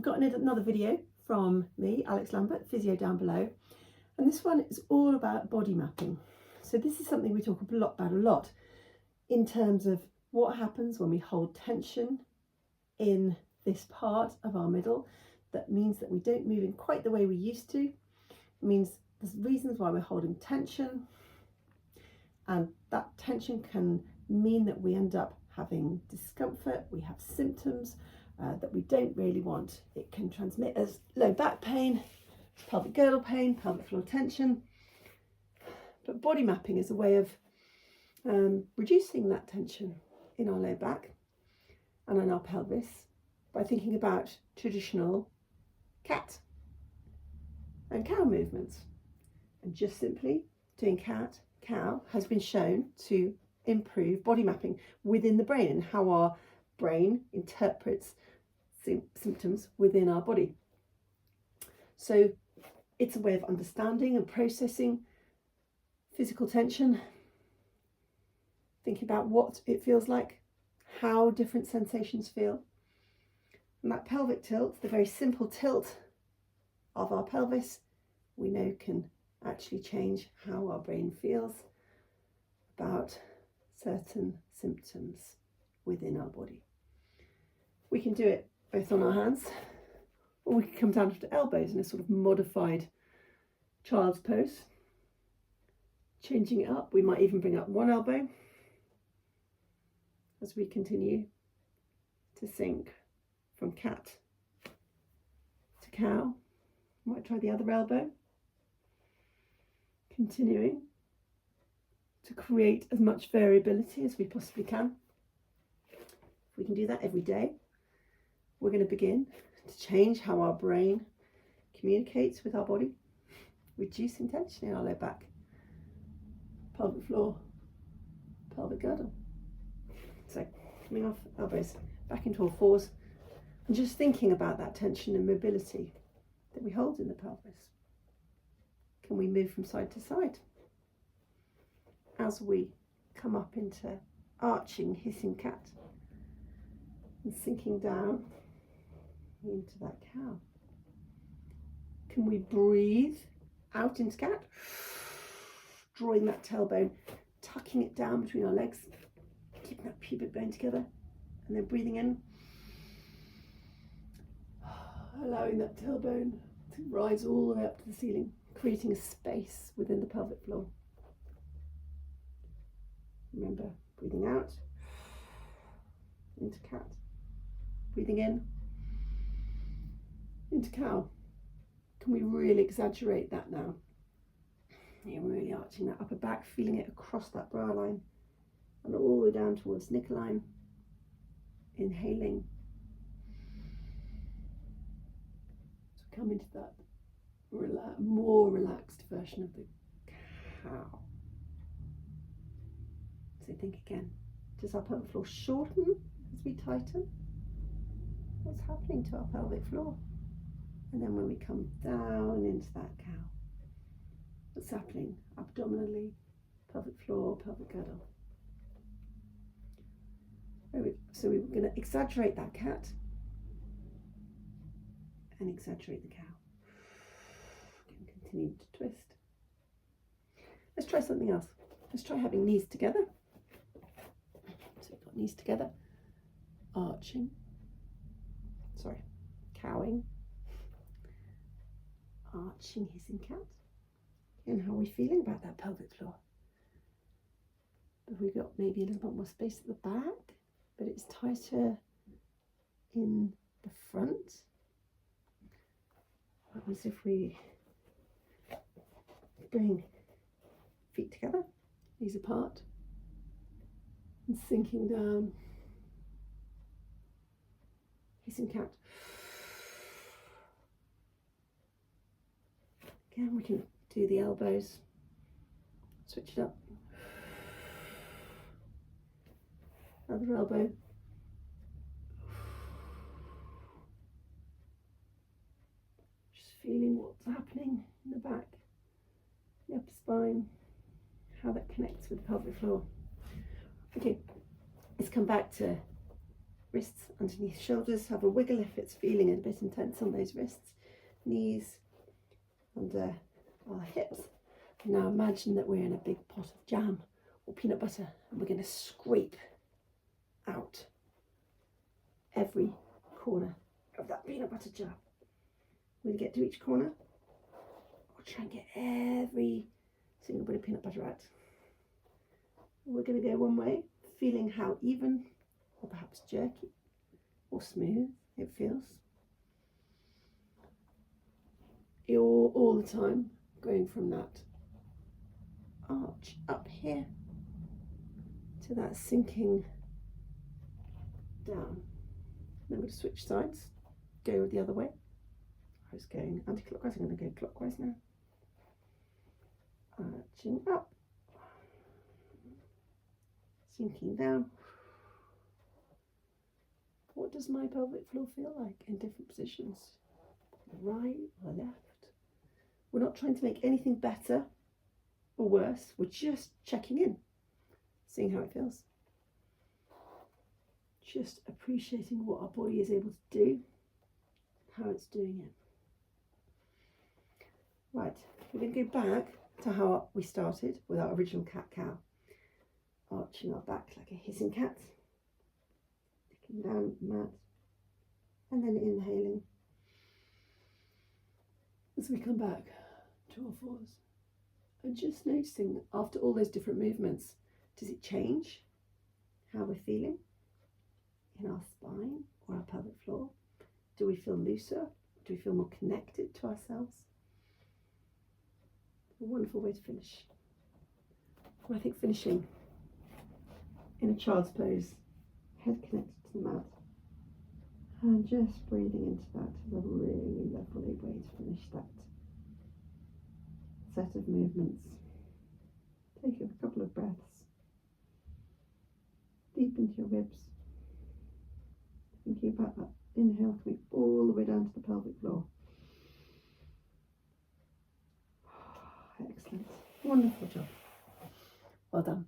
we've got another video from me, Alex Lambert, Physio Down Below, and this one is all about body mapping. So this is something we talk about a lot in terms of what happens when we hold tension in this part of our middle. That means that we don't move in quite the way we used to. It means there's reasons why we're holding tension, and that tension can mean that we end up having discomfort, we have symptoms that we don't really want. It can transmit as low back pain, pelvic girdle pain, pelvic floor tension. But body mapping is a way of reducing that tension in our low back and in our pelvis by thinking about traditional cat and cow movements. And just simply doing cat, cow has been shown to improve body mapping within the brain and how our brain interprets symptoms within our body. So it's a way of understanding and processing physical tension, thinking about what it feels like, how different sensations feel. And that pelvic tilt, the very simple tilt of our pelvis, we know can actually change how our brain feels about certain symptoms within our body. We can do it both on our hands, or we can come down to elbows in a sort of modified child's pose. Changing it up, we might even bring up one elbow as we continue to sink from cat to cow. Might try the other elbow, continuing to create as much variability as we possibly can. If we can do that every day, we're going to begin to change how our brain communicates with our body, reducing tension in our low back, pelvic floor, pelvic girdle. So coming off elbows, back into all fours, and just thinking about that tension and mobility that we hold in the pelvis. Can we move from side to side as we come up into arching, hissing cat and sinking down into that cow? Can we breathe out into cat, drawing that tailbone, tucking it down between our legs, keeping that pubic bone together, and then breathing in, allowing that tailbone to rise all the way up to the ceiling, creating a space within the pelvic floor. Remember, breathing out into cat, breathing in into cow. Can we really exaggerate that now? You're really arching that upper back, feeling it across that brow line and all the way down towards knicker line. Inhaling. So come into that more relaxed version of the cow. So think again. Does our pelvic floor shorten as we tighten? What's happening to our pelvic floor? And then when we come down into that cow, what's happening abdominally, pelvic floor, pelvic girdle? So we're going to exaggerate that cat and exaggerate the cow. Continue to twist. Let's try something else. Let's try having knees together. So we've got knees together, arching, cowing, arching, hissing cat. And how are we feeling about that pelvic floor? Have we got maybe a little bit more space at the back, but it's tighter in the front? What happens if we bring feet together, knees apart, and sinking down, hissing cat. Again, we can do the elbows, switch it up. Other elbow. Just feeling what's happening in the back, the upper spine, how that connects with the pelvic floor. Okay, let's come back to Wrists underneath shoulders, have a wiggle if it's feeling a bit intense on those wrists. Knees under our hips. And now imagine that we're in a big pot of jam or peanut butter, and we're going to scrape out every corner of that peanut butter jar. We're going to get to each corner. We'll try and get every single bit of peanut butter out. We're going to go one way, feeling how even or perhaps jerky or smooth it feels. You're all the time going from that arch up here to that sinking down. Then we're going to switch sides, go the other way. I was going anti-clockwise, I'm going to go clockwise now. Arching up, sinking down. What does my pelvic floor feel like in different positions? Right or left? We're not trying to make anything better or worse, we're just checking in, seeing how it feels. Just appreciating what our body is able to do, how it's doing it. Right, we're going to go back to how we started with our original cat-cow. Arching our back like a hissing cat, looking down at the mat, and then inhaling as we come back to our fours. And just noticing that after all those different movements, does it change how we're feeling in our spine or our pelvic floor? Do we feel looser? Do we feel more connected to ourselves? A wonderful way to finish. And I think finishing in a child's pose, head connected to the mat, and just breathing into that is a really lovely way to finish that set of movements. Take a couple of breaths deep into your ribs, thinking about that inhale coming all the way down to the pelvic floor. Excellent, wonderful job, well done.